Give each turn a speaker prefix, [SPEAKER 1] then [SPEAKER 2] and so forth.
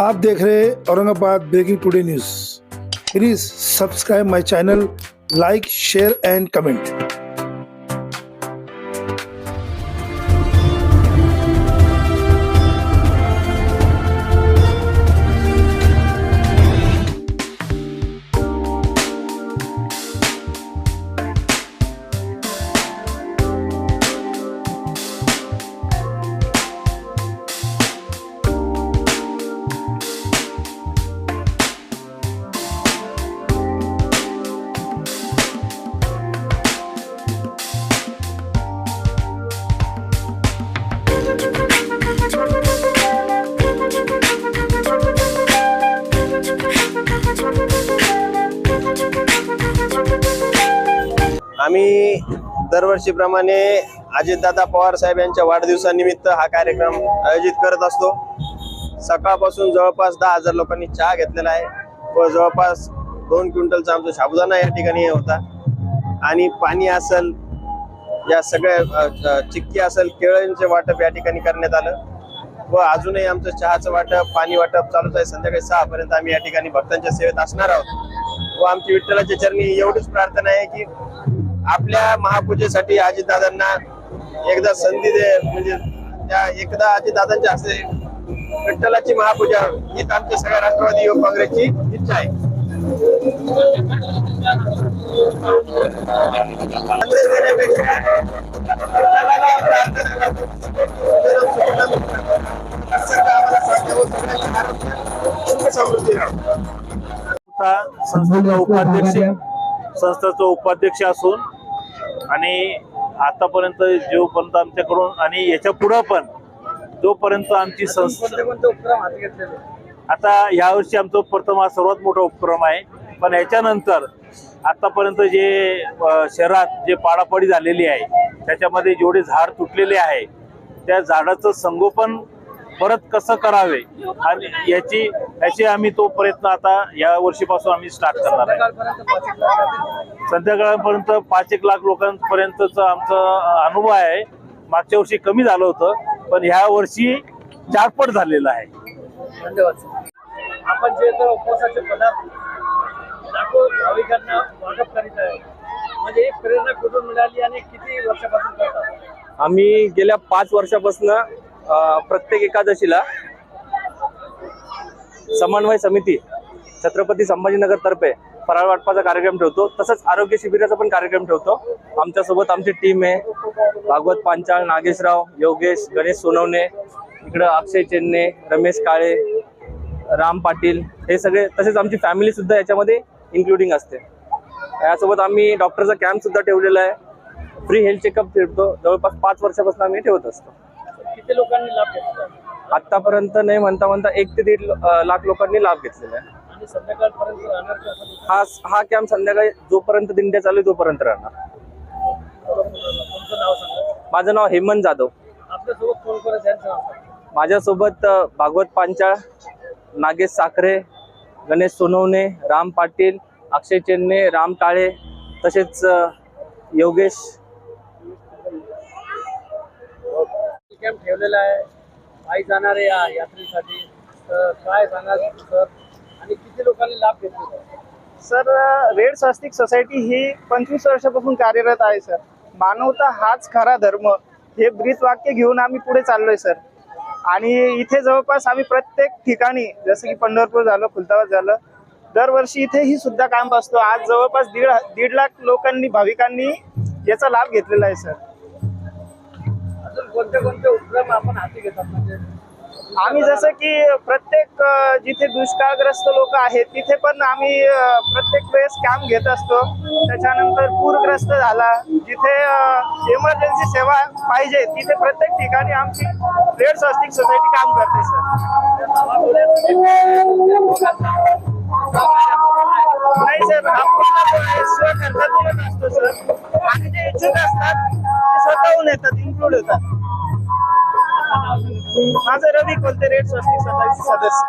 [SPEAKER 1] आप देख रहे हैं Aurangabad breaking today news. Please subscribe my channel, like, share and comment.
[SPEAKER 2] आम्ही दरवर्षीप्रमाणे अजितदादा पवार साहेब यांच्या वाढदिवसानिमित्त हा कार्यक्रम आयोजित करत असतो। सकाळपासून जवळपास 10,000 लोकांनी चहा घेतलेला आहे व जवळपास 2 क्विंटलचा आमचा साबुदाणा या ठिकाणी होता आणि पाणी असेल, या सगळ्या चिक्की असेल, केळ्यांचे वाटप या ठिकाणी करण्यात आलं व अजूनही आमचं चहाचं वाटप, पाणी वाटप चालूच आहे। संध्याकाळी 6 पर्यंत आम्ही या ठिकाणी भक्तांच्या सेवेत असणार आहोत व आमची विठ्ठलाच्या चरणी एवढीच प्रार्थना आहे की आपल्या महापूजेसाठी अजितदादांना एकदा संधी दे, म्हणजे त्या एकदा अजितदादांच्या हस्ते विठ्ठलाची महापूजा हीच आमच्या सगळ्या राष्ट्रवादी युवक काँग्रेसची इच्छा आहे।
[SPEAKER 3] संस्थेचा उपाध्यक्ष असून आणि आतापर्यंत जोपर्यंत आमच्याकडून आणि याच्या पुढे पण जोपर्यंत आमची संस्था, आता यावर्षी आमचा प्रथम हा सर्वात मोठा उपक्रम आहे, पण याच्यानंतर आतापर्यंत जे शहरात जे पाडापाडी झालेली आहे त्याच्यामध्ये जेवढे झाड तुटलेले आहे त्या झाडाचं संगोपन परत कसं करावे आणि याची आम्ही तो प्रयत्न आता या वर्षीपासून आम्ही स्टार्ट करणार आहे। संध्याकाळपर्यंत 5-1 लाख लोकांपर्यंतचा आमचा अनुभव आहे। मागच्या वर्षी कमी झालं होतं, पण ह्या वर्षी 4 पट झालेला आहे।
[SPEAKER 4] धन्यवाद। आपण जे उपवासाचे पदार्थ लाखो भाविकांना वाटप करीत आहे, म्हणजे एक प्रेरणा कुठून मिळाली आणि किती वर्षापासून करतात?
[SPEAKER 5] आम्ही गेल्या 5 वर्षापासून प्रत्येक एकादशीला समन्वय समिती छत्रपती संभाजीनगर तर्फे फराळ वाटपाचा कार्यक्रम ठेवतो, तसंच आरोग्य शिबिराचा पण कार्यक्रम ठेवतो। आमच्यासोबत आमची टीम आहे, भागवत पांचाळ, नागेशराव, योगेश, गणेश सोनवणे, इकडं अक्षय चेन्ने, रमेश काळे, राम पाटील, हे सगळे, तसेच आमची फॅमिली सुद्धा याच्यामध्ये इन्क्लुडिंग असते। यासोबत आम्ही डॉक्टरचा कॅम्प सुद्धा ठेवलेला आहे, फ्री हेल्थ चेकअप ठेवतो, जवळपास 5 वर्षापासून आम्ही ठेवत असतो।
[SPEAKER 4] किती लोकांनी लाभ घेतला?
[SPEAKER 5] आतापर्यंत नाही म्हणता 1 ते 1.5 लाख लोकांनी लाभ घेतलेला आहे।
[SPEAKER 4] आणि संध्याकाळपर्यंत राहणार का?
[SPEAKER 5] हा कॅम्प संध्याकाळी जोपर्यंत दिंड्या चालू तोपर्यंत राहणार।
[SPEAKER 4] तुमचं नाव सांगा।
[SPEAKER 5] माझं नाव हेमंत जाधव।
[SPEAKER 4] आपल्यासोबत कोण कोण आहे त्यांचं नाव सांगा।
[SPEAKER 5] माझ्यासोबत भागवत पांचाळ, नागेश साखरे, गणेश सोनवणे, राम पाटील, अक्षय चेन्ने, राम काळे, तसेच योगेश।
[SPEAKER 4] कॅम्प ठेवलेला आहे, आई जाणार आहे या यात्रेसाठी, तर काय सांगाल सर आणि किती लोकांनी लाभ घेतला?
[SPEAKER 6] सर, रेड स्वस्तिक सोसायटी ही 25 वर्षापासून कार्यरत आहे सर। मानवता हाच खरा धर्म हे ब्रीद वाक्य घेऊन आम्ही पुढे चाललोय सर। आणि इथे जवळपास आम्ही प्रत्येक ठिकाणी, जसं की पंढरपूर झालं, खुलताबाद झालं, दरवर्षी इथे ही सुद्धा कॅम्प असतो। आज जवळपास 1.5 लाख लोकांनी, भाविकांनी याचा लाभ घेतलेला आहे सर।
[SPEAKER 4] अजून कोणते उपक्रम आपण हाती घेतात? म्हणजे
[SPEAKER 6] आम्ही जसं की प्रत्येक जिथे दुष्काळग्रस्त लोक आहेत तिथे पण आम्ही प्रत्येक वेळेस कॅम्प घेत असतो। त्याच्यानंतर पूरग्रस्त झाला, जिथे इमर्जन्सी सेवा पाहिजे तिथे प्रत्येक ठिकाणी आमची रेड स्वस्तिक सोसायटी काम करते सर। नाही सर, आपण स्वखर्चातूनच असतो सर, आणि जे इच्छुक असतात ते स्वतःहून येतात, इन्क्लूड होतात। माझं रवी कोलते, रेड स्वस्तिक सोसायटी सदस्य।